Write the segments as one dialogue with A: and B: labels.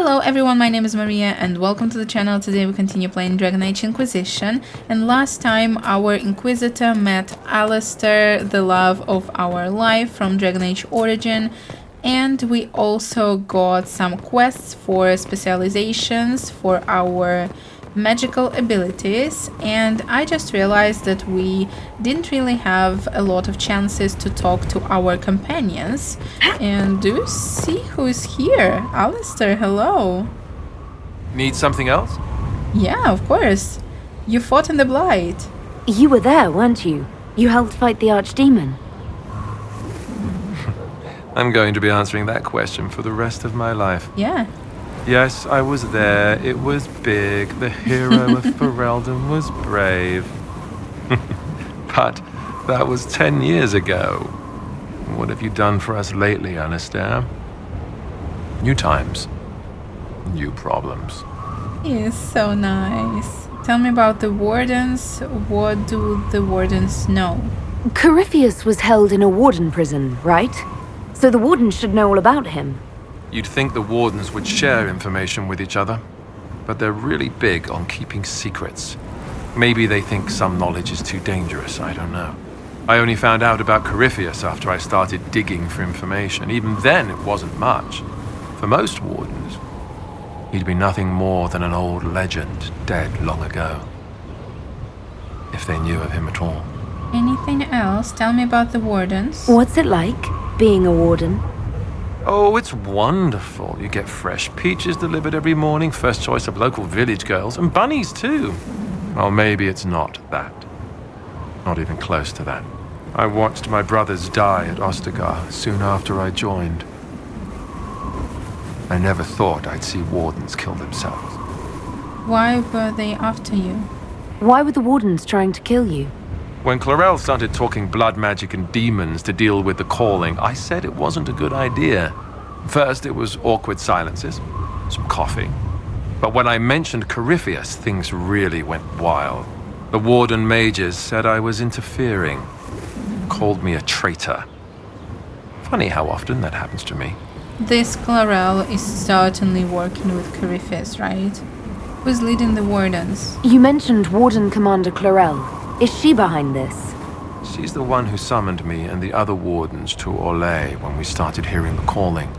A: Hello everyone, my name is Maria and welcome to the channel. Today we continue playing Dragon Age Inquisition, and last time our Inquisitor met Alistair, the love of our life from Dragon Age Origin, and we also got some quests for specializations for our magical abilities, and I just realized that we didn't really have a lot of chances to talk to our companions. And do you see who's here? Alistair, hello.
B: Need something else?
A: Yeah, of course. You fought in the Blight.
C: You were there, weren't you? You helped fight the archdemon.
B: I'm going to be answering that question for the rest of my life.
A: Yeah.
B: Yes, I was there. It was big. The hero of Ferelden was brave. But that was 10 years ago. What have you done for us lately, Alistair? New times. New problems.
A: He is so nice. Tell me about the Wardens. What do the Wardens know?
C: Corypheus was held in a warden prison, right? So the warden should know all about him.
B: You'd think the Wardens would share information with each other, but they're really big on keeping secrets. Maybe they think some knowledge is too dangerous, I don't know. I only found out about Corypheus after I started digging for information. Even then, it wasn't much. For most Wardens, he'd be nothing more than an old legend, dead long ago. If they knew of him at all.
A: Anything else? Tell me about the Wardens.
C: What's it like, being a warden?
B: Oh, it's wonderful. You get fresh peaches delivered every morning, first choice of local village girls, and bunnies too. Well, maybe it's not that. Not even close to that. I watched my brothers die at Ostagar soon after I joined. I never thought I'd see wardens kill themselves.
A: Why were they after you?
C: Why were the wardens trying to kill you?
B: When Clarel started talking blood magic and demons to deal with the calling, I said it wasn't a good idea. First, it was awkward silences, some coffee. But when I mentioned Corypheus, things really went wild. The warden mages said I was interfering, called me a traitor. Funny how often that happens to me.
A: This Clarel is certainly working with Corypheus, right? Who's leading the Wardens?
C: You mentioned Warden Commander Clarel. Is she behind this?
B: She's the one who summoned me and the other wardens to Orlais when we started hearing the calling.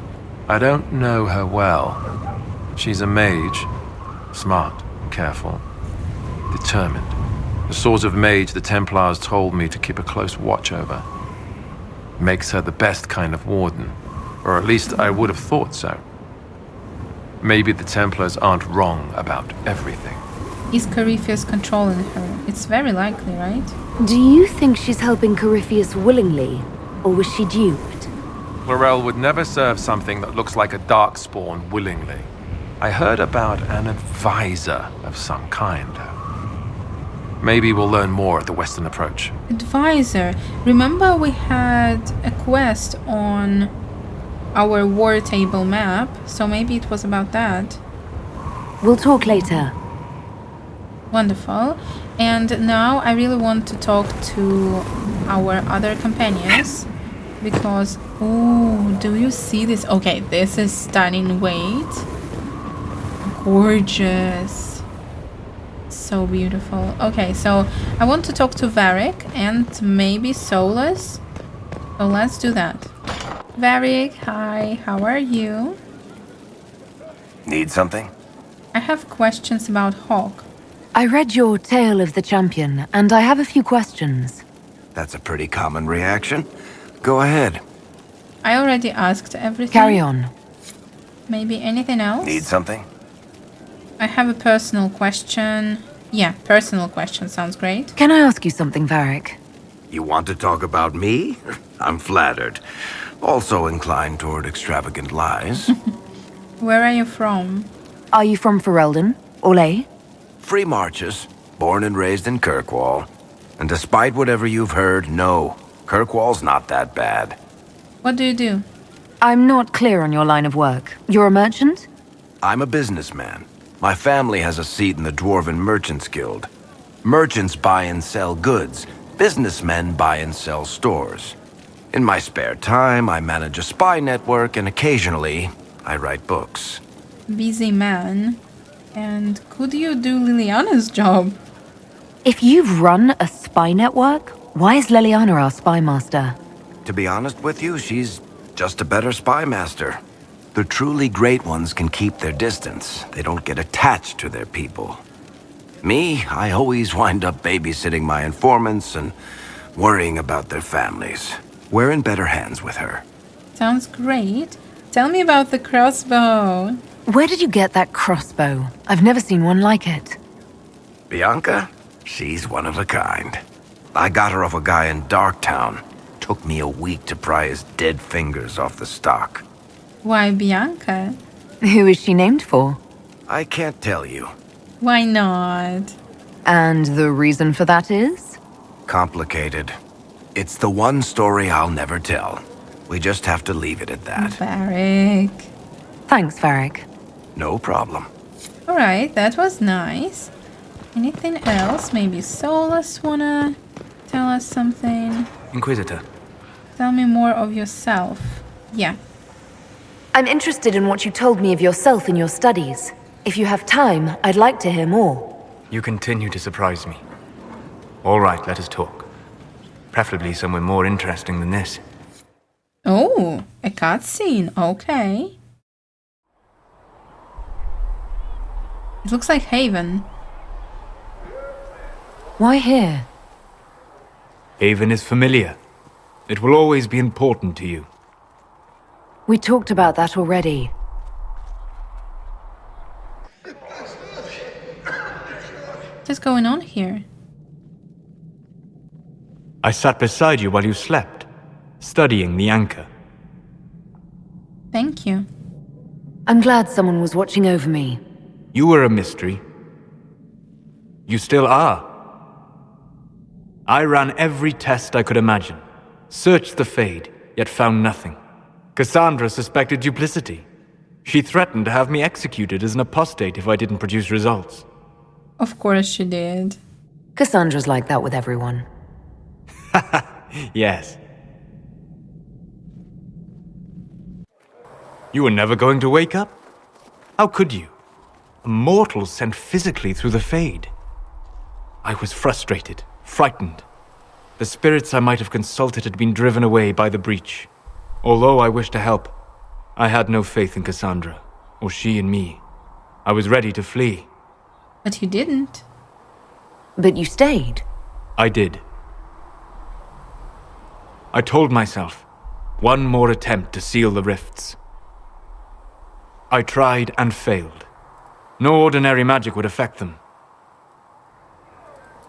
B: I don't know her well. She's a mage. Smart, careful, determined. The sort of mage the Templars told me to keep a close watch over. Makes her the best kind of warden. Or at least I would have thought so. Maybe the Templars aren't wrong about everything.
A: Is Corypheus controlling her? It's very likely, right?
C: Do you think she's helping Corypheus willingly, or was she duped?
B: Clarel would never serve something that looks like a darkspawn willingly. I heard about an advisor of some kind. Maybe we'll learn more at the Western Approach.
A: Advisor. Remember we had a quest on our war table map, so maybe it was about that.
C: We'll talk later.
A: Wonderful. And now I really want to talk to our other companions because, oh, do you see this? Okay, this is stunning. Wait. Gorgeous. So beautiful. Okay, so I want to talk to Varric and maybe Solas. So let's do that. Varric, hi, how are you?
D: Need something?
A: I have questions about Hawk.
C: I read your Tale of the Champion, and I have a few questions.
D: That's a pretty common reaction. Go ahead.
A: I already asked everything.
C: Carry on.
A: Maybe anything else?
D: Need something?
A: I have a personal question. Yeah, personal question sounds great.
C: Can I ask you something, Varric?
D: You want to talk about me? I'm flattered. Also inclined toward extravagant lies.
A: Where are you from?
C: Are you from Ferelden? Orlais?
D: Free marches, born and raised in Kirkwall. And despite whatever you've heard, no, Kirkwall's not that bad.
A: What do you do?
C: I'm not clear on your line of work. You're a merchant?
D: I'm a businessman. My family has a seat in the Dwarven Merchants Guild. Merchants buy and sell goods. Businessmen buy and sell stores. In my spare time, I manage a spy network, and occasionally, I write books.
A: busy man. And could you do Liliana's job?
C: If you've run a spy network, why is Liliana our spy master?
D: To be honest with you, she's just a better spy master. The truly great ones can keep their distance. They don't get attached to their people. Me, I always wind up babysitting my informants and worrying about their families. We're in better hands with her.
A: Sounds great. Tell me about the crossbow.
C: Where did you get that crossbow? I've never seen one like it.
D: Bianca? She's one of a kind. I got her off a guy in Darktown. Took me a week to pry his dead fingers off the stock.
A: Why Bianca?
C: Who is she named for?
D: I can't tell you.
A: Why not?
C: And the reason for that is?
D: Complicated. It's the one story I'll never tell. We just have to leave it at that.
A: Varric.
C: Thanks, Varric.
D: No problem.
A: Alright, that was nice. Anything else? Maybe Solas wanna tell us something?
E: Inquisitor.
A: Tell me more of yourself. Yeah.
C: I'm interested in what you told me of yourself in your studies. If you have time, I'd like to hear more.
E: You continue to surprise me. All right, let us talk. Preferably somewhere more interesting than this.
A: Oh, a cutscene. Okay. It looks like Haven.
C: Why here?
E: Haven is familiar. It will always be important to you.
C: We talked about that already.
A: What's going on here?
E: I sat beside you while you slept, studying the anchor.
A: Thank you.
C: I'm glad someone was watching over me.
E: You were a mystery. You still are. I ran every test I could imagine, searched the Fade, yet found nothing. Cassandra suspected duplicity. She threatened to have me executed as an apostate if I didn't produce results.
A: Of course she did.
C: Cassandra's like that with everyone.
E: Yes. You were never going to wake up? How could you? A mortal sent physically through the Fade. I was frustrated, frightened. The spirits I might have consulted had been driven away by the breach. Although I wished to help, I had no faith in Cassandra, or she in me. I was ready to flee.
A: But you didn't.
C: But you stayed.
E: I did. I told myself, one more attempt to seal the rifts. I tried and failed. No ordinary magic would affect them.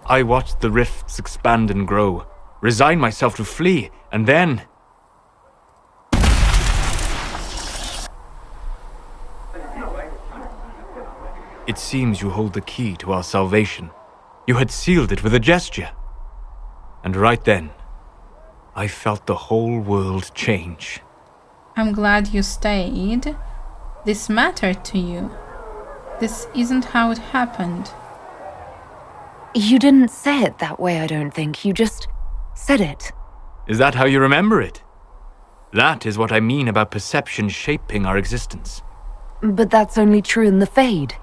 E: I watched the rifts expand and grow, resigned myself to flee, and then... It seems you hold the key to our salvation. You had sealed it with a gesture. And right then, I felt the whole world change.
A: I'm glad you stayed. This mattered to you. This isn't how it happened.
C: You didn't say it that way, I don't think. You just said it.
E: Is that how you remember it? That is what I mean about perception shaping our existence.
C: But that's only true in the Fade.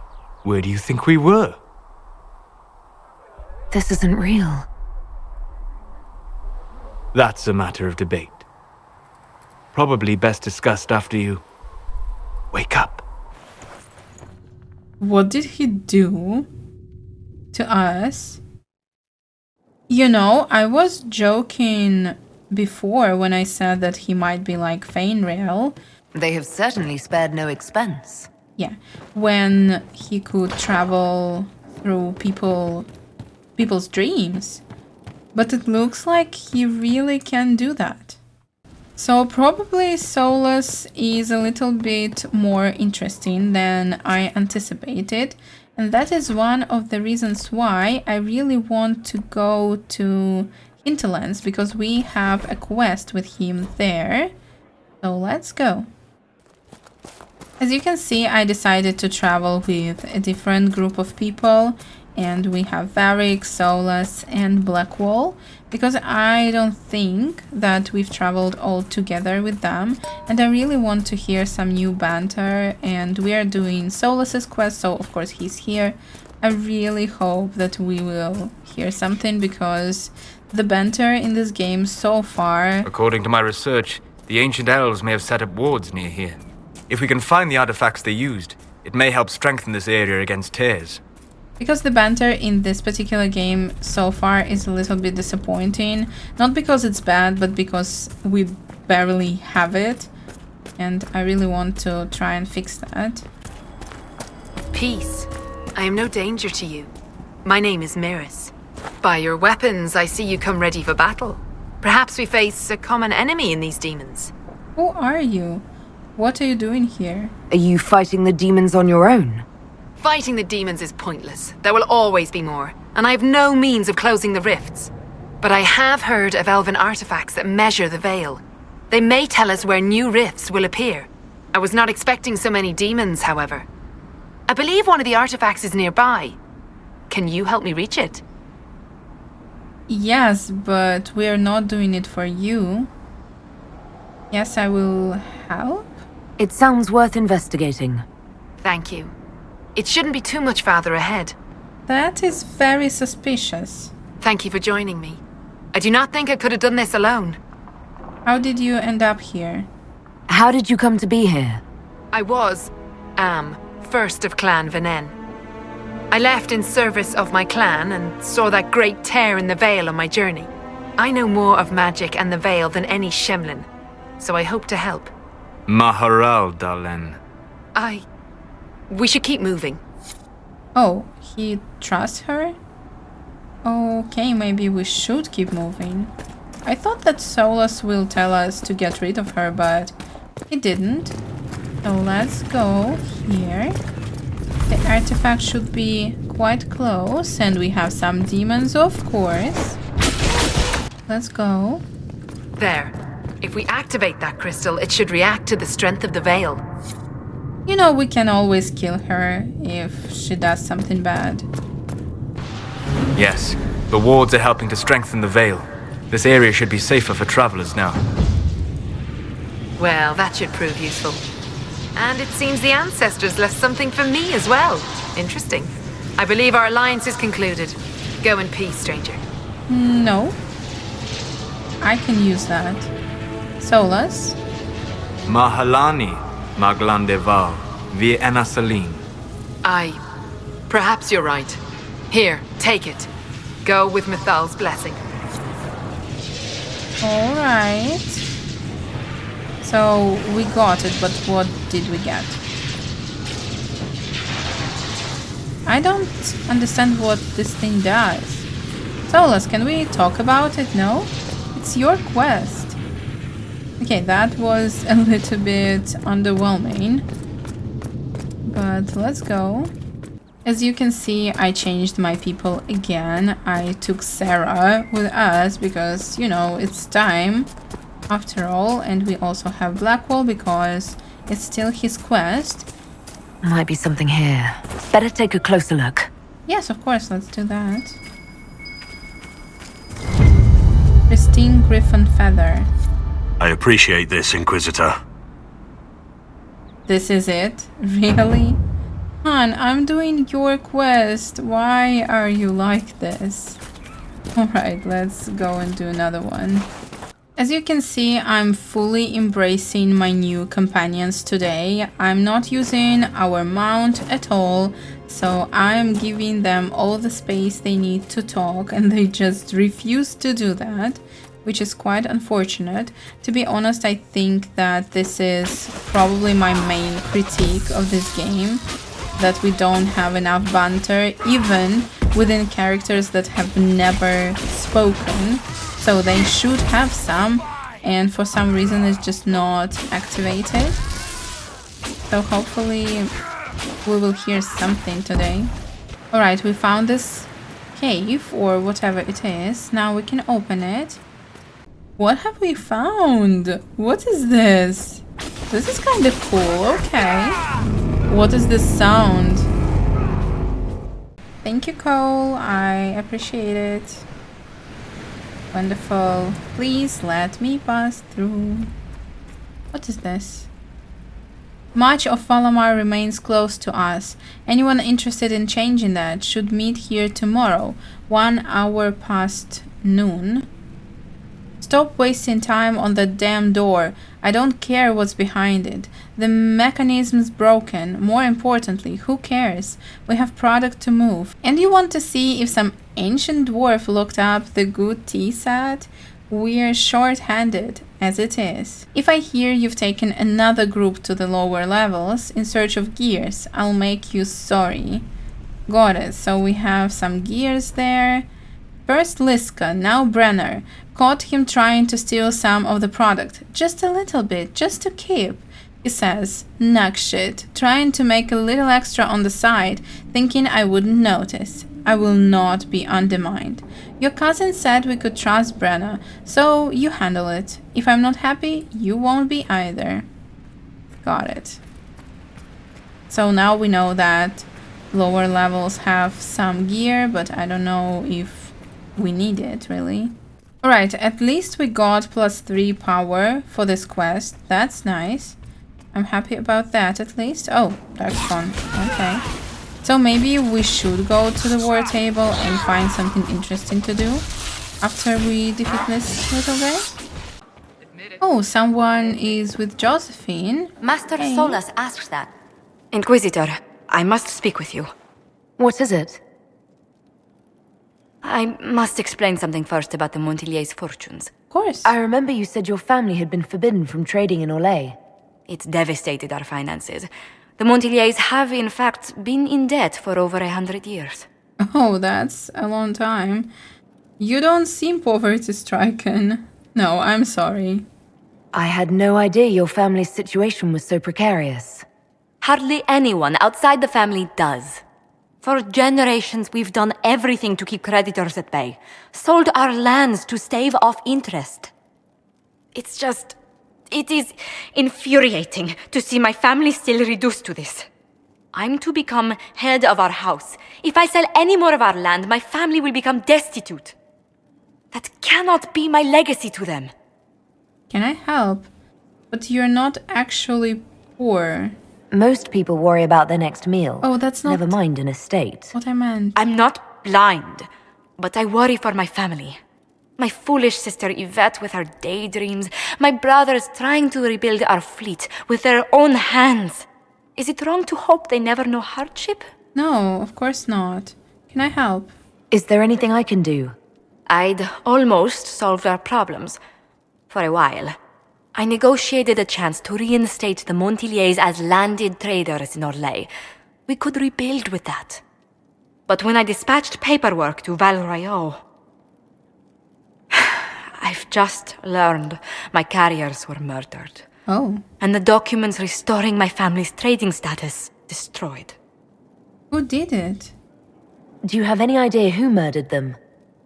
E: Where do you think we were?
C: This isn't real.
E: That's a matter of debate. Probably best discussed after you wake up.
A: What did he do to us? You know, I was joking before when I said that he might be like Fainrail.
C: They have certainly spared no expense.
A: Yeah, when he could travel through people's dreams. But it looks like he really can do that. So probably Solas is a little bit more interesting than I anticipated. And that is one of the reasons why I really want to go to Hinterlands, because we have a quest with him there. So let's go. As you can see, I decided to travel with a different group of people, And we have Varric, Solas, and Blackwall, because I don't think that we've traveled all together with them, and I really want to hear some new banter, and we are doing Solas's quest, so of course he's here. I really hope that we will hear something, because the banter in this game so far...
E: According to my research, the ancient elves may have set up wards near here. If we can find the artifacts they used, it may help strengthen this area against tears.
A: Because the banter in this particular game so far is a little bit disappointing. Not because it's bad, but because we barely have it. And I really want to try and fix that.
F: Peace. I am no danger to you. My name is Miris. By your weapons, I see you come ready for battle. Perhaps we face a common enemy in these demons.
A: Who are you? What are you doing here?
C: Are you fighting the demons on your own?
F: Fighting the demons is pointless. There will always be more, and I have no means of closing the rifts. But I have heard of elven artifacts that measure the veil. They may tell us where new rifts will appear. I was not expecting so many demons, however. I believe one of the artifacts is nearby. Can you help me reach it?
A: Yes, but we are not doing it for you. Yes, I will help.
C: It sounds worth investigating.
F: Thank you. It shouldn't be too much farther ahead.
A: That is very suspicious.
F: Thank you for joining me. I do not think I could have done this alone.
A: How did you end up here?
C: How did you come to be here?
F: I am, first of Clan Venen. I left in service of my clan and saw that great tear in the Veil on my journey. I know more of magic and the Veil than any Shemlin, so I hope to help.
E: Maharal, Dalen.
F: We should keep moving.
A: Oh, he trusts her? Okay, maybe we should keep moving. I thought that Solas will tell us to get rid of her, but he didn't. So let's go here. The artifact should be quite close, and we have some demons, of course. Let's go.
F: There. If we activate that crystal, it should react to the strength of the Veil.
A: You know, we can always kill her if she does something bad.
E: Yes, the wards are helping to strengthen the veil. This area should be safer for travelers now.
F: Well, that should prove useful. And it seems the ancestors left something for me as well. Interesting. I believe our alliance is concluded. Go in peace, stranger.
A: No. I can use that. Solas?
E: Mahalani, Maglandeval, vi enasalin.
F: Perhaps you're right. Here, take it. Go with Mithal's blessing.
A: Alright. So, we got it, but what did we get? I don't understand what this thing does. Solas, can we talk about it? No? It's your quest. Okay, that was a little bit underwhelming. But let's go. As you can see, I changed my people again. I took Sarah with us because, you know, it's time after all. And we also have Blackwall because it's still his quest.
C: Might be something here. Better take a closer look.
A: Yes, of course, let's do that. Pristine Griffin Feather.
G: I appreciate this, Inquisitor.
A: This is it? Really? Han, I'm doing your quest. Why are you like this? Alright, let's go and do another one. As you can see, I'm fully embracing my new companions today. I'm not using our mount at all, so I'm giving them all the space they need to talk, and they just refuse to do that, which is quite unfortunate. To be honest, I think that this is probably my main critique of this game, that we don't have enough banter, even within characters that have never spoken. So they should have some, and for some reason it's just not activated. So hopefully we will hear something today. Alright, we found this cave, or whatever it is. Now we can open it. What have we found? What is this? This is kind of cool, okay. What is this sound? Thank you, Cole. I appreciate it. Wonderful. Please let me pass through. What is this? Much of Valammar remains close to us. Anyone interested in changing that should meet here tomorrow, 1 hour past noon. Stop wasting time on that damn door. I don't care what's behind it. The mechanism's broken. More importantly, who cares? We have product to move. And you want to see if some ancient dwarf looked up the good tea set? We're short-handed, as it is. If I hear you've taken another group to the lower levels in search of gears, I'll make you sorry. Got it. So we have some gears there. First Liska, now Brenner. Caught him trying to steal some of the product. Just a little bit, just to keep. He says, nug shit, trying to make a little extra on the side, thinking I wouldn't notice. I will not be undermined. Your cousin said we could trust Brenner, so you handle it. If I'm not happy, you won't be either. Got it. So now we know that lower levels have some gear, but I don't know if we need it, really. Alright, at least we got +3 power for this quest. That's nice. I'm happy about that, at least. Oh, that's fun. Okay. So maybe we should go to the war table and find something interesting to do after we defeat this little guy. Oh, someone is with Josephine.
H: Master
A: Hey.
H: Solas asked that. Inquisitor, I must speak with you.
C: What is it?
H: I must explain something first about the Montilier's fortunes.
A: Of course.
C: I remember you said your family had been forbidden from trading in Orlais.
H: It's devastated our finances. The Montiliers have, in fact, been in debt for over 100 years.
A: Oh, that's a long time. You don't seem poverty-stricken. No, I'm sorry.
C: I had no idea your family's situation was so precarious.
H: Hardly anyone outside the family does. For generations, we've done everything to keep creditors at bay. Sold our lands to stave off interest. It is infuriating to see my family still reduced to this. I'm to become head of our house. If I sell any more of our land, my family will become destitute. That cannot be my legacy to them.
A: Can I help? But you're not actually poor.
C: Most people worry about their next meal.
A: Oh, that's not
C: Never mind an estate.
A: what I meant.
H: I'm not blind, but I worry for my family. My foolish sister Yvette with her daydreams. My brothers trying to rebuild our fleet with their own hands. Is it wrong to hope they never know hardship?
A: No, of course not. Can I help?
C: Is there anything I can do?
H: I'd almost solved our problems. For a while. I negotiated a chance to reinstate the Montiliers as landed traders in Orlais. We could rebuild with that. But when I dispatched paperwork to Valroyot, I've just learned my carriers were murdered.
A: Oh.
H: And the documents restoring my family's trading status destroyed.
A: Who did it?
C: Do you have any idea who murdered them?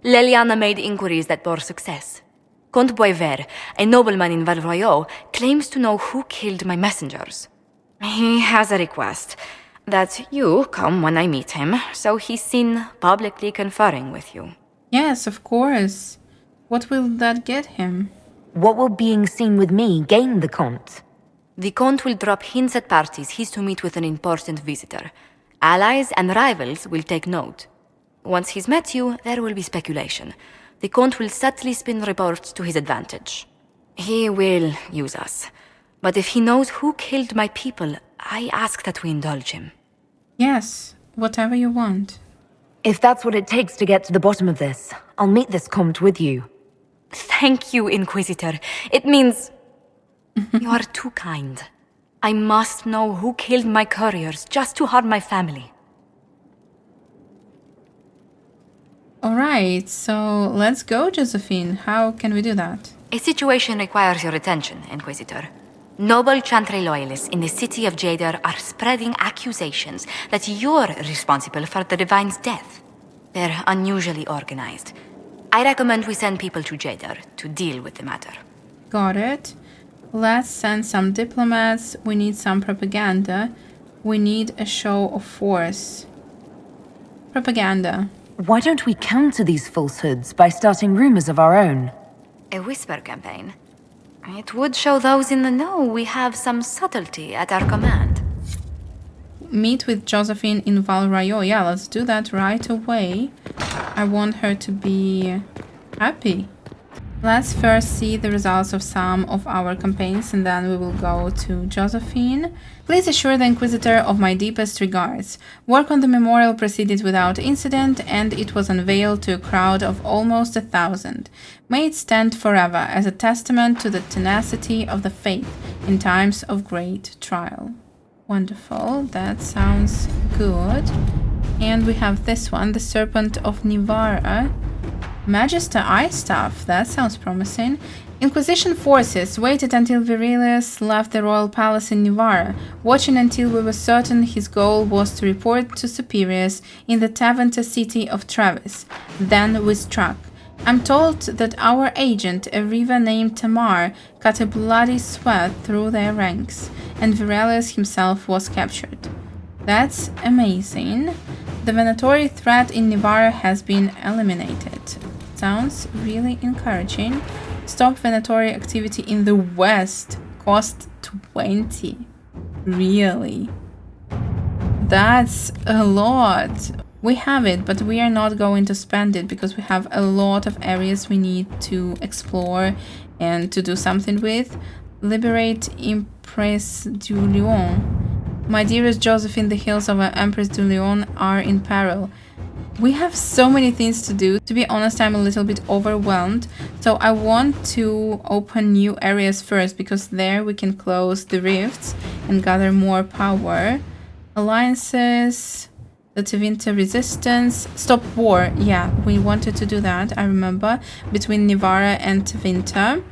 H: Leliana made inquiries that bore success. Comte Boisvert, a nobleman in Valroyot, claims to know who killed my messengers. He has a request that you come when I meet him, so he's seen publicly conferring with you.
A: Yes, of course. What will that get him?
C: What will being seen with me gain the Comte?
H: The Comte will drop hints at parties he's to meet with an important visitor. Allies and rivals will take note. Once he's met you, there will be speculation. The Comte will subtly spin reports to his advantage. He will use us. But if he knows who killed my people, I ask that we indulge him.
A: Yes, whatever you want.
C: If that's what it takes to get to the bottom of this, I'll meet this Comte with you.
H: Thank you, Inquisitor. It means... you are too kind. I must know who killed my couriers just to harm my family.
A: Alright, so let's go, Josephine. How can we do that?
H: A situation requires your attention, Inquisitor. Noble Chantry loyalists in the city of Jadar are spreading accusations that you're responsible for the Divine's death. They're unusually organized. I recommend we send people to Jadar to deal with the matter.
A: Got it. Let's send some diplomats. We need some propaganda. We need a show of force. Propaganda.
C: Why don't we counter these falsehoods by starting rumors of our own?
H: A whisper campaign. It would show those in the know we have some subtlety at our command.
A: Meet with Josephine in Valammar. Yeah, let's do that right away. I want her to be happy. Let's first see the results of some of our campaigns and then we will go to Josephine. Please assure the Inquisitor of my deepest regards. Work on the memorial proceeded without incident and it was unveiled to a crowd of almost 1,000. May it stand forever as a testament to the tenacity of the faith in times of great trial. Wonderful, that sounds good. And we have this one, the Serpent of Nivara. Magister Eye Staff, that sounds promising. Inquisition forces waited until Virilius left the royal palace in Nivara, watching until we were certain his goal was to report to superiors in the Taventa city of Travis. Then we struck. I'm told that our agent, a reaver named Tamar, cut a bloody swath through their ranks, and Virilius himself was captured. That's amazing. The Venatori threat in Nivara has been eliminated. Sounds really encouraging. Stop Venatori activity in the west. Cost 20. Really? That's a lot. We have it, but we are not going to spend it because we have a lot of areas we need to explore and to do something with. Liberate Empress du Lion. My dearest Josephine, the hills of Empress du Lion are in peril. We have so many things to do. To be honest, I'm a little bit overwhelmed. So I want to open new areas first because there we can close the rifts and gather more power. Alliances, the Tevinter resistance, stop war. Yeah, we wanted to do that, I remember, between Nivara and Tevinter.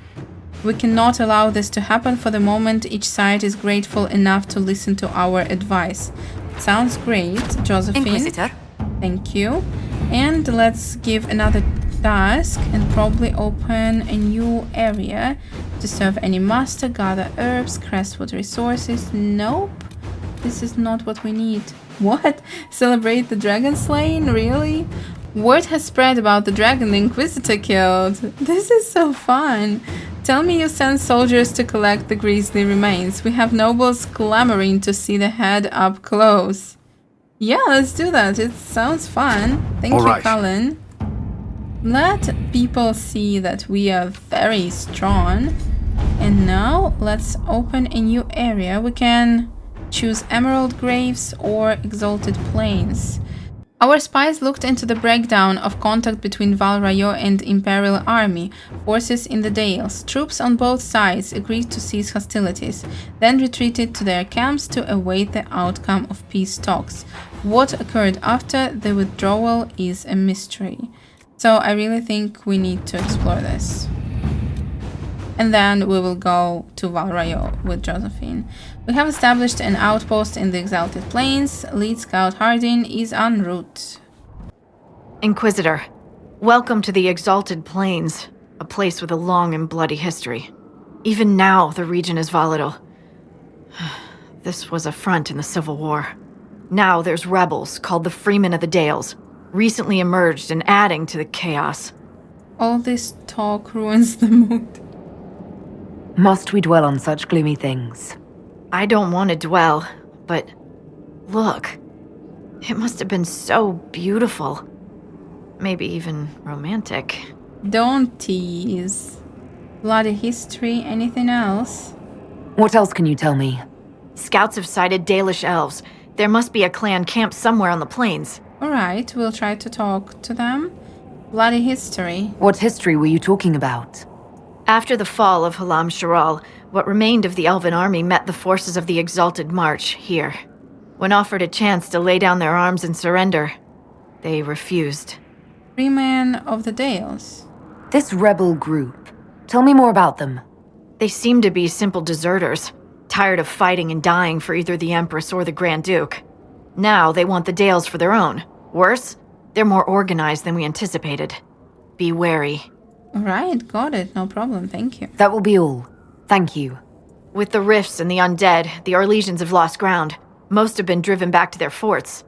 A: We cannot allow this to happen for the moment. Each side is grateful enough to listen to our advice. Sounds great, Josephine.
H: Inquisitor.
A: Thank you. And let's give another task and probably open a new area to serve any master, gather herbs, crestwood resources. Nope. This is not what we need. What? Celebrate the dragon slaying? Really? Word has spread about the dragon the Inquisitor killed. This is so fun. Tell me you send soldiers to collect the grisly remains. We have nobles clamoring to see the head up close. Yeah, let's do that. It sounds fun. Thank you, Colin. Let people see that we are very strong. And now let's open a new area. We can choose Emerald Graves or Exalted Plains. Our spies looked into the breakdown of contact between Valammar and Imperial Army forces in the Dales. Troops on both sides agreed to cease hostilities, then retreated to their camps to await the outcome of peace talks. What occurred after the withdrawal is a mystery. So I really think we need to explore this. And then we will go to Valammar with Josephine. We have established an outpost in the Exalted Plains. Lead Scout Hardin is en route.
I: Inquisitor, welcome to the Exalted Plains, a place with a long and bloody history. Even now, the region is volatile. This was a front in the Civil War. Now there's rebels called the Freemen of the Dales, recently emerged and adding to the chaos.
A: All this talk ruins the mood.
C: Must we dwell on such gloomy things?
I: I don't want to dwell, but look. It must have been so beautiful. Maybe even romantic.
A: Don't tease. Bloody history, anything else?
C: What else can you tell me?
I: Scouts have sighted Dalish elves. There must be a clan camp somewhere on the plains.
A: Alright, we'll try to talk to them. Bloody history.
C: What history were you talking about?
I: After the fall of Halam Sharal, what remained of the Elven army met the forces of the Exalted March here. When offered a chance to lay down their arms and surrender, they refused.
A: Freemen of the Dales.
C: This rebel group. Tell me more about them.
I: They seem to be simple deserters, tired of fighting and dying for either the Empress or the Grand Duke. Now they want the Dales for their own. Worse, they're more organized than we anticipated. Be wary.
A: Alright, got it. No problem. Thank you.
C: That will be all. Thank you.
I: With the rifts and the undead, the Orlesians have lost ground. Most have been driven back to their forts.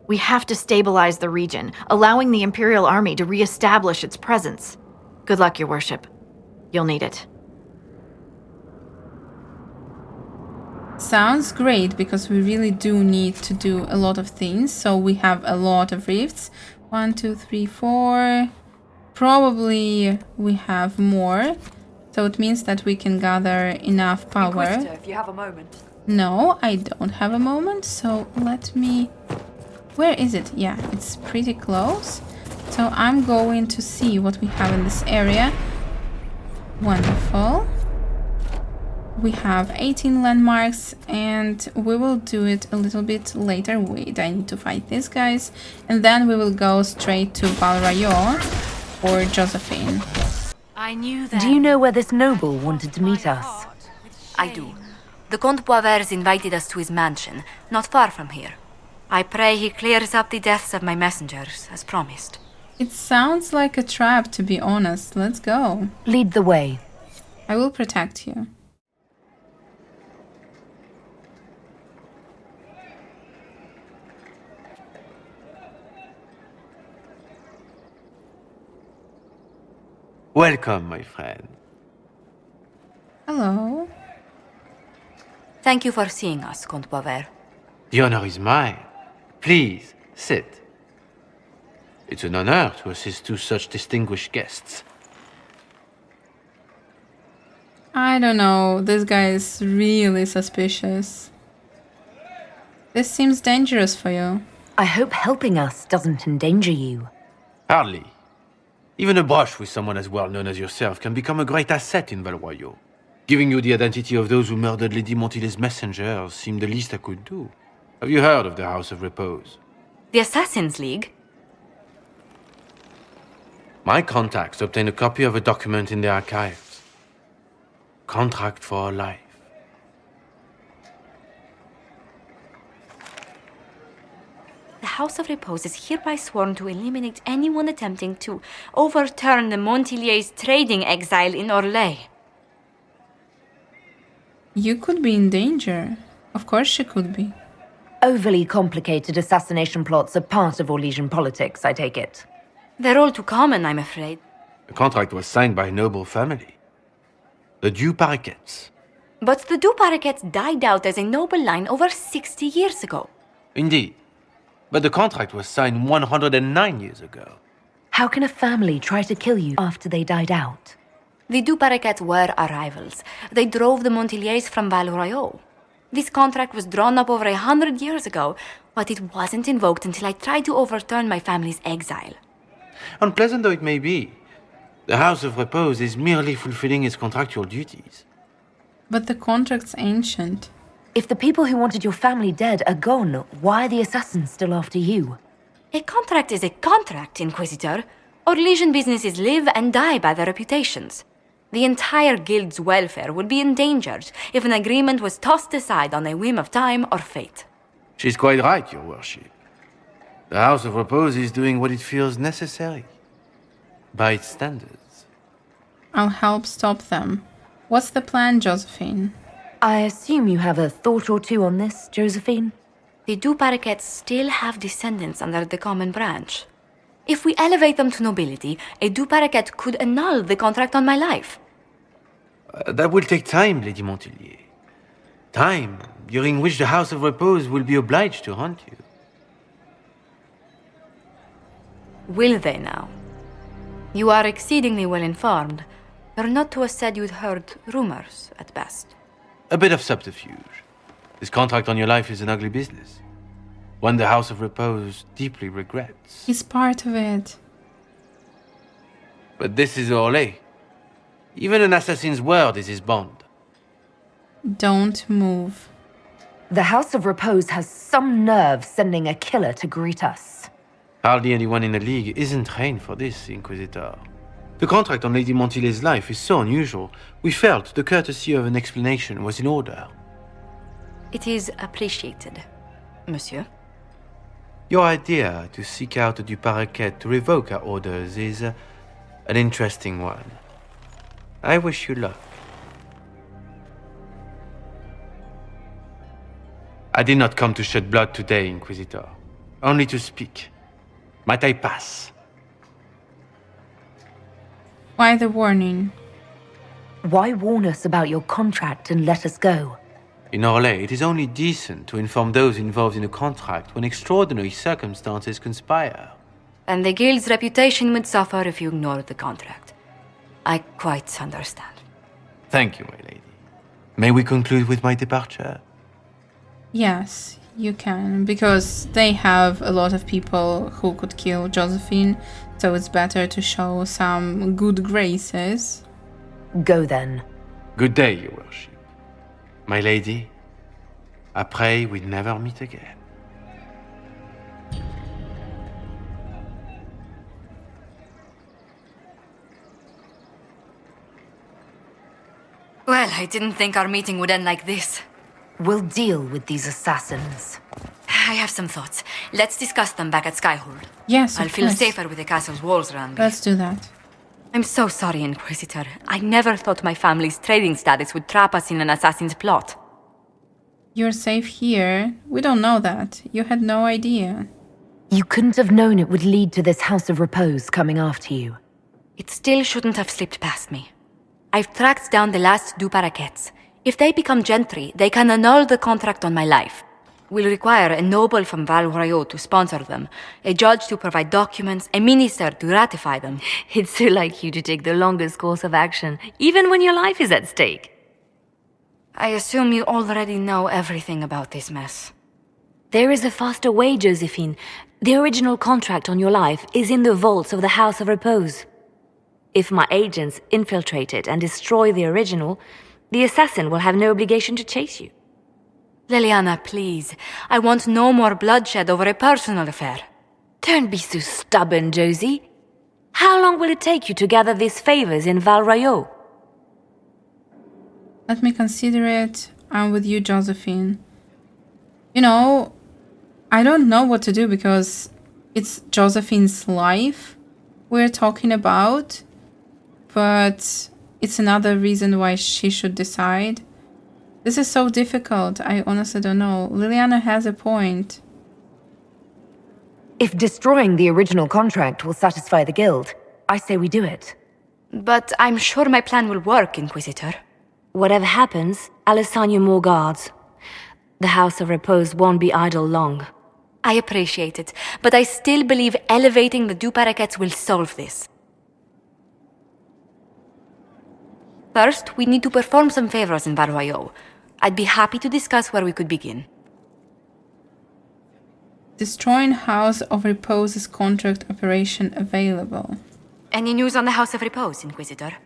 I: We have to stabilize the region, allowing the Imperial Army to re-establish its presence. Good luck, Your Worship. You'll need it.
A: Sounds great, because we really do need to do a lot of things. So we have a lot of rifts. 1, 2, 3, 4. Probably we have more. So it means that we can gather enough power.
H: Inquisitor, if you have a moment.
A: No, I don't have a moment. So let me... Where is it? Yeah, it's pretty close. So I'm going to see what we have in this area. Wonderful. We have 18 landmarks, and we will do it a little bit later. Wait, I need to fight these guys. And then we will go straight to Valammar or Josephine.
H: I knew that.
C: Do you know where this noble wanted to meet us?
H: I do. The Comte Boisvert invited us to his mansion, not far from here. I pray he clears up the deaths of my messengers, as promised.
A: It sounds like a trap, to be honest. Let's go.
C: Lead the way.
A: I will protect you.
E: Welcome, my friend.
A: Hello.
H: Thank you for seeing us, Comte Boisvert.
E: The honor is mine. Please, sit. It's an honor to assist two such distinguished guests.
A: I don't know. This guy is really suspicious. This seems dangerous for you.
C: I hope helping us doesn't endanger you.
E: Hardly. Even a brush with someone as well known as yourself can become a great asset in Valammar. Giving you the identity of those who murdered Lady Montile's messengers seemed the least I could do. Have you heard of the House of Repose?
H: The Assassin's League?
E: My contacts obtained a copy of a document in the archives. Contract for life.
H: The House of Repose is hereby sworn to eliminate anyone attempting to overturn the Montiliers' trading exile in Orlais.
A: You could be in danger. Of course she could be.
C: Overly complicated assassination plots are part of Orlesian politics, I take it.
H: They're all too common, I'm afraid.
E: The contract was signed by a noble family. The Du Paraquets.
H: But the Du Paraquets died out as a noble line over 60 years ago.
E: Indeed. But the contract was signed 109 years ago.
C: How can a family try to kill you after they died out?
H: The Du Paraquets were our rivals. They drove the Montiliers from Val-Royaux. This contract was drawn up over 100 years ago, but it wasn't invoked until I tried to overturn my family's exile.
E: Unpleasant though it may be, the House of Repose is merely fulfilling its contractual duties.
A: But the contract's ancient.
C: If the people who wanted your family dead are gone, why are the assassins still after you?
H: A contract is a contract, Inquisitor. Orlesian businesses live and die by their reputations. The entire guild's welfare would be endangered if an agreement was tossed aside on a whim of time or fate.
E: She's quite right, Your Worship. The House of Repose is doing what it feels necessary, by its standards.
A: I'll help stop them. What's the plan, Josephine?
C: I assume you have a thought or two on this, Josephine?
H: The Du Paraquets still have descendants under the common branch. If we elevate them to nobility, a Du Paraquet could annul the contract on my life.
E: That will take time, Lady Montilier. Time during which the House of Repose will be obliged to hunt you.
H: Will they now? You are exceedingly well informed. You're not to have said you'd heard rumors, at best.
E: A bit of subterfuge. This contract on your life is an ugly business. One the House of Repose deeply regrets.
A: He's part of it.
E: But this is Orlais. Even an assassin's word is his bond.
A: Don't move.
C: The House of Repose has some nerve sending a killer to greet us.
E: Hardly anyone in the League isn't trained for this, Inquisitor. The contract on Lady Montile's life is so unusual, we felt the courtesy of an explanation was in order.
H: It is appreciated, monsieur.
E: Your idea to seek out the Du Paraquet to revoke our orders is an interesting one. I wish you luck. I did not come to shed blood today, Inquisitor. Only to speak. Might I pass?
A: Why the warning?
C: Why warn us about your contract and let us go?
J: In Orlais, it is only decent to inform those involved in a contract when extraordinary circumstances conspire.
H: And the guild's reputation would suffer if you ignored the contract. I quite understand.
J: Thank you, my lady. May we conclude with my departure?
A: Yes, you can, because they have a lot of people who could kill Josephine, so it's better to show some good graces.
C: Go then.
J: Good day, your worship. My lady, I pray we never meet again.
H: Well, I didn't think our meeting would end like this.
C: We'll deal with these assassins.
H: I have some thoughts. Let's discuss them back at Skyhold.
A: Yes,
H: I'll
A: of
H: feel
A: course.
H: safer with the castle's walls around me.
A: Let's do that.
H: I'm so sorry, Inquisitor. I never thought my family's trading status would trap us in an assassin's plot.
A: You're safe here. We don't know that. You had no idea.
C: You couldn't have known it would lead to this House of Repose coming after you.
H: It still shouldn't have slipped past me. I've tracked down the last Du Paraquets. If they become gentry, they can annul the contract on my life. We'll require a noble from Valammar to sponsor them, a judge to provide documents, a minister to ratify them.
K: It's so like you to take the longest course of action, even when your life is at stake.
H: I assume you already know everything about this mess.
K: There is a faster way, Josephine. The original contract on your life is in the vaults of the House of Repose. If my agents infiltrate it and destroy the original, the assassin will have no obligation to chase you.
H: Liliana, please. I want no more bloodshed over a personal affair.
K: Don't be so stubborn, Josie. How long will it take you to gather these favors in Valrayo?
A: Let me consider it. I'm with you, Josephine. You know, I don't know what to do because it's Josephine's life we're talking about, but it's another reason why she should decide. This is so difficult. I honestly don't know. Liliana has a point.
C: If destroying the original contract will satisfy the guild, I say we do it.
H: But I'm sure my plan will work, Inquisitor.
K: Whatever happens, I'll assign you more guards. The House of Repose won't be idle long.
H: I appreciate it, but I still believe elevating the Du Paraquets will solve this. First, we need to perform some favors in Varric. I'd be happy to discuss where we could begin.
A: Destroying House of Repose's contract operation available.
H: Any news on the House of Repose, Inquisitor?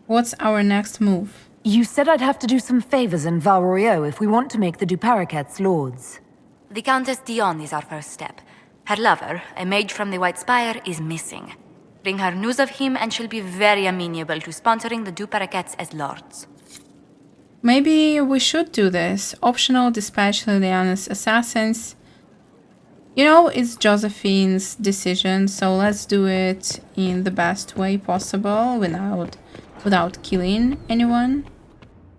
A: What's our next move?
C: You said I'd have to do some favors in Valriot if we want to make the Du Paraquets lords.
H: The Countess Dion is our first step. Her lover, a mage from the White Spire, is missing. Bring her news of him and she'll be very amenable to sponsoring the Du Paraquets as lords.
A: Maybe we should do this. Optional dispatch Liliana's assassins. You know, it's Josephine's decision, so let's do it in the best way possible without killing anyone.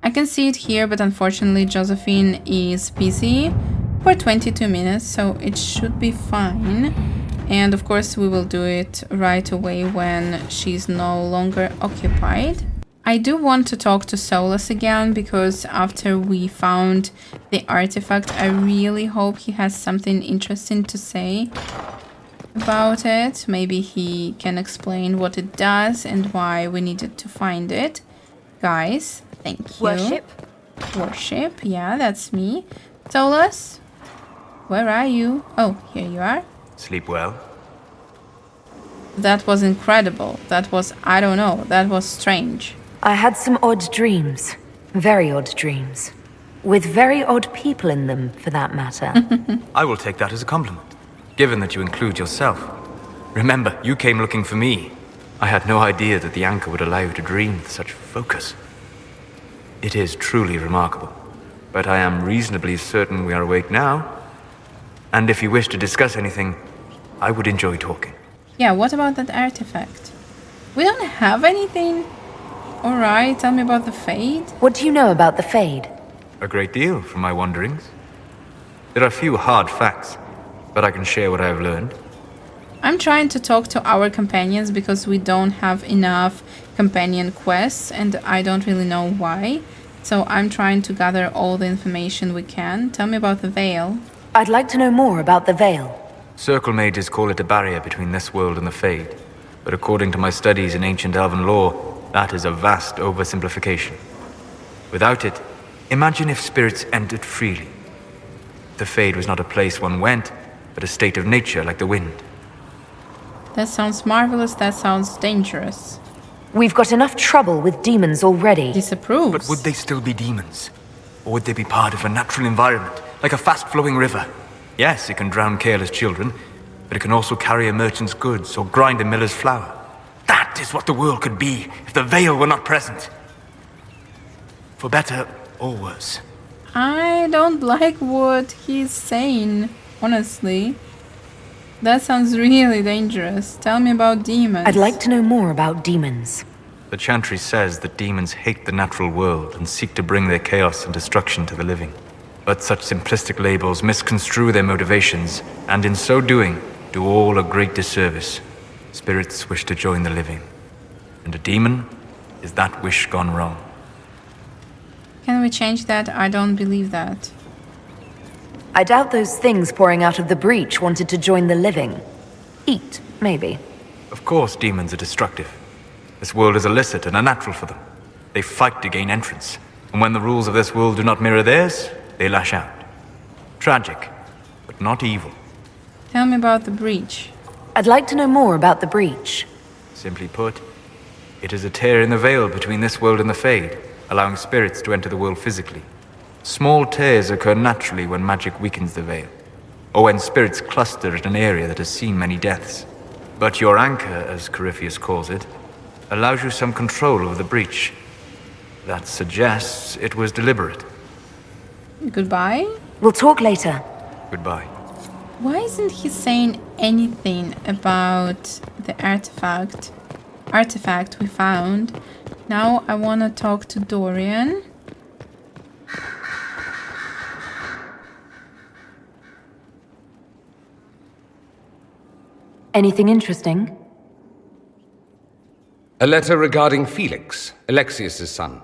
A: I can see it here, but unfortunately Josephine is busy for 22 minutes, so it should be fine. And of course we will do it right away when she's no longer occupied. I do want to talk to Solas again, because after we found the artifact, I really hope he has something interesting to say about it. Maybe he can explain what it does and why we needed to find it. Guys, thank you. Worship, yeah, that's me. Solas, where are you? Oh, here you are.
E: Sleep well?
A: That was incredible. That was, I don't know, that was strange.
C: I had some odd dreams. Very odd dreams. With very odd people in them, for that matter.
E: I will take that as a compliment, given that you include yourself. Remember, you came looking for me. I had no idea that the anchor would allow you to dream with such focus. It is truly remarkable, but I am reasonably certain we are awake now. And if you wish to discuss anything, I would enjoy talking.
A: Yeah, what about that artifact? We don't have anything? Alright, tell me about the Fade.
C: What do you know about the Fade?
E: A great deal from my wanderings. There are few hard facts, but I can share what I have learned.
A: I'm trying to talk to our companions because we don't have enough companion quests and I don't really know why. So I'm trying to gather all the information we can. Tell me about the Veil.
C: I'd like to know more about the Veil.
E: Circle mages call it a barrier between this world and the Fade. But according to my studies in ancient elven lore, that is a vast oversimplification. Without it, imagine if spirits entered freely. The Fade was not a place one went, but a state of nature like the wind.
A: That sounds marvelous, that sounds dangerous.
C: We've got enough trouble with demons already.
A: Disapproves.
E: But would they still be demons? Or would they be part of a natural environment, like a fast-flowing river? Yes, it can drown careless children, but it can also carry a merchant's goods or grind a miller's flour. That is what the world could be if the Veil were not present. For better or worse.
A: I don't like what he's saying, honestly. That sounds really dangerous. Tell me about demons.
C: I'd like to know more about demons.
E: The Chantry says that demons hate the natural world and seek to bring their chaos and destruction to the living. But such simplistic labels misconstrue their motivations, and in so doing, do all a great disservice. Spirits wish to join the living, and a demon is that wish gone wrong.
A: Can we change that? I don't believe that.
C: I doubt those things pouring out of the breach wanted to join the living. Eat, maybe.
E: Of course demons are destructive. This world is illicit and unnatural for them. They fight to gain entrance, and when the rules of this world do not mirror theirs, they lash out. Tragic, but not evil.
A: Tell me about the breach.
C: I'd like to know more about the breach.
E: Simply put, it is a tear in the veil between this world and the Fade, allowing spirits to enter the world physically. Small tears occur naturally when magic weakens the veil, or when spirits cluster at an area that has seen many deaths. But your anchor, as Corypheus calls it, allows you some control over the breach. That suggests it was deliberate.
A: Goodbye?
C: We'll talk later.
E: Goodbye.
A: Why isn't he saying anything about the artifact we found? Now I want to talk to Dorian.
C: Anything interesting?
L: A letter regarding Felix, Alexius's son.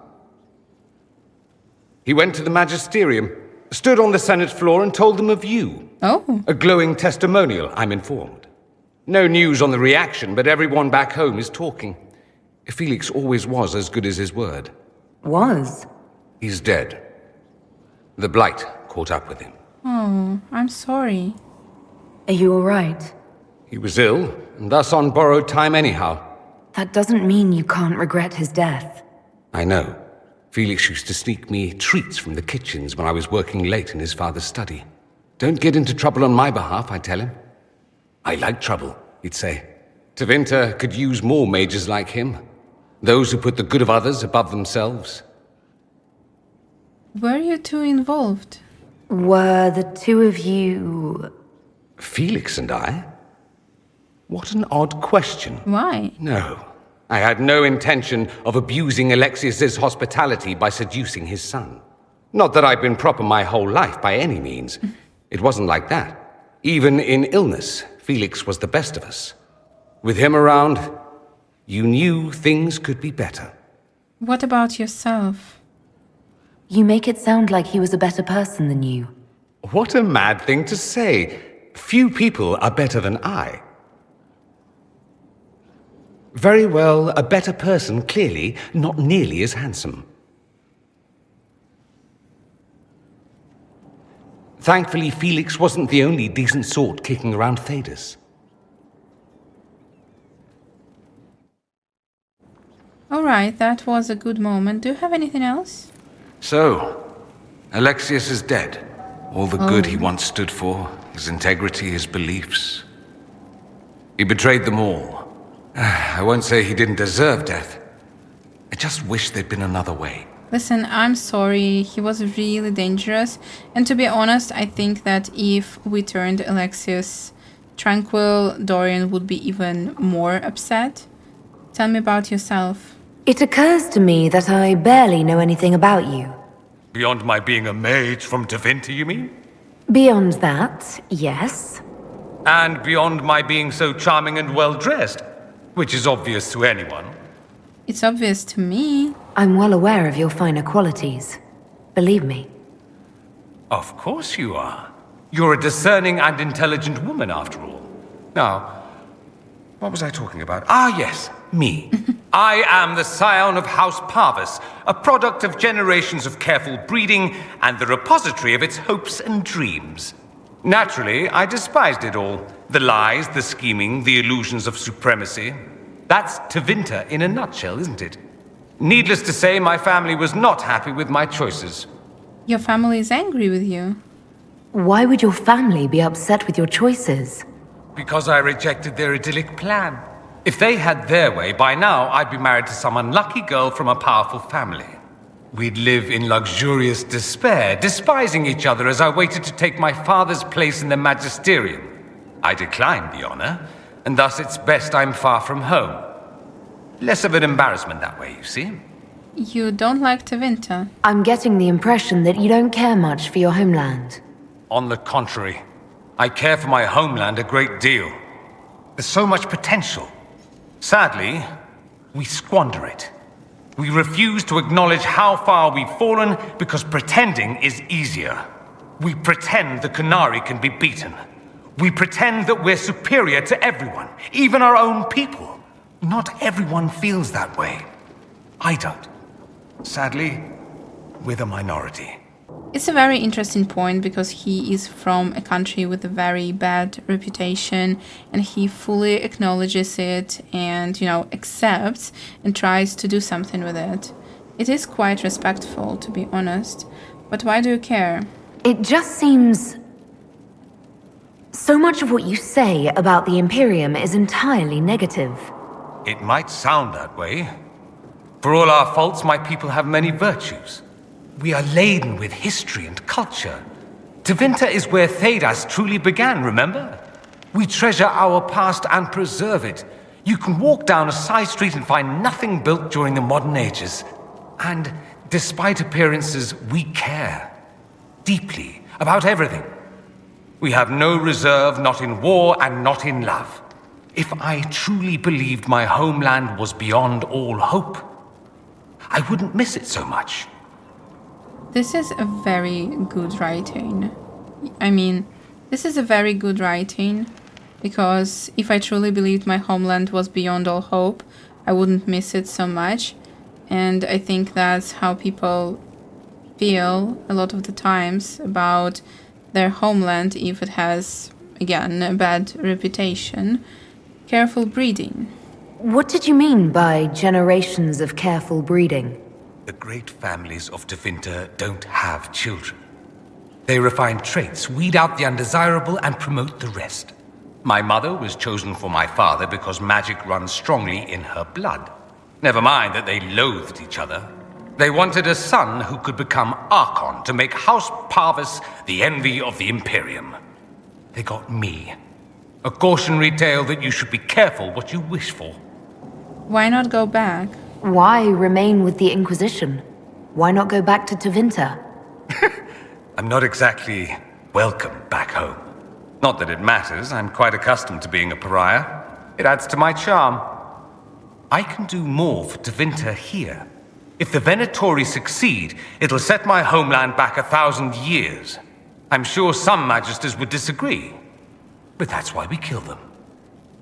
L: He went to the magisterium, stood on the Senate floor and told them of you.
A: Oh.
L: A glowing testimonial, I'm informed. No news on the reaction, but everyone back home is talking. Felix always was as good as his word.
C: Was?
L: He's dead. The blight caught up with him.
A: Oh, I'm sorry.
C: Are you alright?
L: He was ill, and thus on borrowed time anyhow.
C: That doesn't mean you can't regret his death.
L: I know. Felix used to sneak me treats from the kitchens when I was working late in his father's study. Don't get into trouble on my behalf, I tell him. I like trouble, he'd say. Tevinter could use more mages like him. Those who put the good of others above themselves.
A: Were you two involved?
C: Were the two of you...
L: Felix and I? What an odd question.
A: Why?
L: No. I had no intention of abusing Alexius's hospitality by seducing his son. Not that I've been proper my whole life by any means. It wasn't like that. Even in illness, Felix was the best of us. With him around, you knew things could be better.
A: What about yourself?
C: You make it sound like he was a better person than you.
L: What a mad thing to say. Few people are better than I. Very well, a better person, clearly, not nearly as handsome. Thankfully, Felix wasn't the only decent sort kicking around Thedas.
A: Alright, that was a good moment. Do you have anything else?
L: So, Alexius is dead. All the good he once stood for, his integrity, his beliefs. He betrayed them all. I won't say he didn't deserve death. I just wish there'd been another way.
A: Listen, I'm sorry. He was really dangerous. And to be honest, I think that if we turned Alexius tranquil, Dorian would be even more upset. Tell me about yourself.
C: It occurs to me that I barely know anything about you.
L: Beyond my being a mage from Tevinter, you mean?
C: Beyond that, yes.
L: And beyond my being so charming and well-dressed, which is obvious to anyone.
A: It's obvious to me.
C: I'm well aware of your finer qualities. Believe me.
L: Of course you are. You're a discerning and intelligent woman, after all. Now, what was I talking about? Ah, yes, me. I am the scion of House Parvis, a product of generations of careful breeding and the repository of its hopes and dreams. Naturally, I despised it all. The lies, the scheming, the illusions of supremacy. That's Tevinter in a nutshell, isn't it? Needless to say, my family was not happy with my choices.
A: Your family is angry with you.
C: Why would your family be upset with your choices?
L: Because I rejected their idyllic plan. If they had their way, by now I'd be married to some unlucky girl from a powerful family. We'd live in luxurious despair, despising each other as I waited to take my father's place in the magisterium. I declined the honor, and thus it's best I'm far from home. Less of an embarrassment that way, you see.
A: You don't like Tevinter.
C: I'm getting the impression that you don't care much for your homeland.
L: On the contrary, I care for my homeland a great deal. There's so much potential. Sadly, we squander it. We refuse to acknowledge how far we've fallen because pretending is easier. We pretend the Qunari can be beaten. We pretend that we're superior to everyone, even our own people. Not everyone feels that way. I don't. Sadly, we're the minority.
A: It's a very interesting point because he is from a country with a very bad reputation and he fully acknowledges it and, accepts and tries to do something with it. It is quite respectful, to be honest. But why do you care?
C: It just seems... So much of what you say about the Imperium is entirely negative.
L: It might sound that way. For all our faults, my people have many virtues. We are laden with history and culture. Tevinter is where Thedas truly began, remember? We treasure our past and preserve it. You can walk down a side street and find nothing built during the modern ages. And despite appearances, we care. Deeply, about everything. We have no reserve, not in war and not in love. If I truly believed my homeland was beyond all hope, I wouldn't miss it so much.
A: This is a very good writing. This is a very good writing because if I truly believed my homeland was beyond all hope, I wouldn't miss it so much. And I think that's how people feel a lot of the times about their homeland if it has, again, a bad reputation. Careful breeding.
C: What did you mean by generations of careful breeding?
L: The great families of Tevinter don't have children. They refine traits, weed out the undesirable, and promote the rest. My mother was chosen for my father because magic runs strongly in her blood. Never mind that they loathed each other. They wanted a son who could become Archon to make House Parvis the envy of the Imperium. They got me. A cautionary tale that you should be careful what you wish for.
A: Why not go back?
C: Why remain with the Inquisition? Why not go back to Tevinter?
L: I'm not exactly welcome back home. Not that it matters, I'm quite accustomed to being a pariah. It adds to my charm. I can do more for Tevinter here. If the Venatori succeed, it'll set my homeland back 1,000 years. I'm sure some magisters would disagree, but that's why we kill them.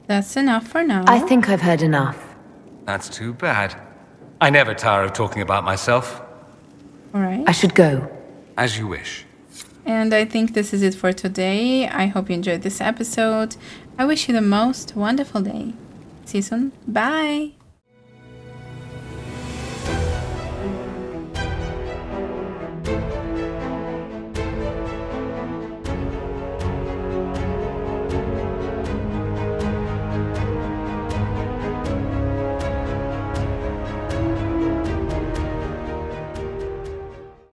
A: That's enough for now.
C: I think I've heard enough.
L: That's too bad. I never tire of talking about myself.
A: All right.
C: I should go.
L: As you wish.
A: And I think this is it for today. I hope you enjoyed this episode. I wish you the most wonderful day. See you soon. Bye.